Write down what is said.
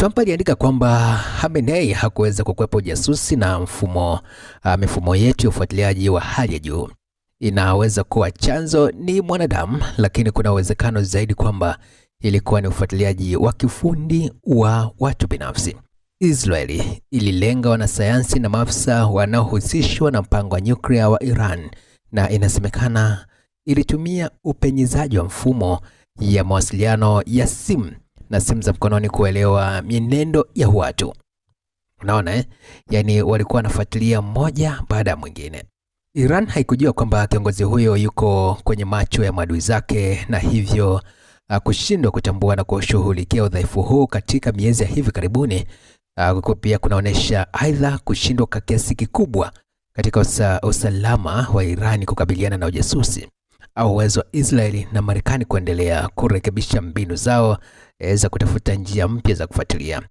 Trump aliandika kwamba Khamenei hakuweza kukwepa ujasusi na mifumo yetu ya ufuatiliaji wa hali ya juu. Inaweza kuwa chanzo ni mwanadamu, lakini kuna uwezekano zaidi kwamba ilikuwa ni ufuatiliaji wa kifundi wa watu binafsi. Israeli ililenga wanasayansi na maafisa wanaohusishwa na mpango wa nyuklia wa Iran, na inasemekana ilitumia upenyezaji wa mfumo ya mawasiliano ya simu na simu za mkononi kuelewa mienendo ya watu. Unaona Yaani walikuwa wanafuatilia mmoja baada ya mwingine. Iran haikujua kwamba kiongozi huyo yuko kwenye macho ya maadui zake, na hivyo kushindwa kutambua na kushughulikia udhaifu huu katika miezi ya hivi karibuni pia kunaonesha aidha kushindwa kwa kiasi kikubwa katika usalama wa Iran kukabiliana na ujasusi, au uwezo wa Israeli na Marekani kuendelea kurekebisha mbinu zao za kutafuta njia mpya za kufuatilia.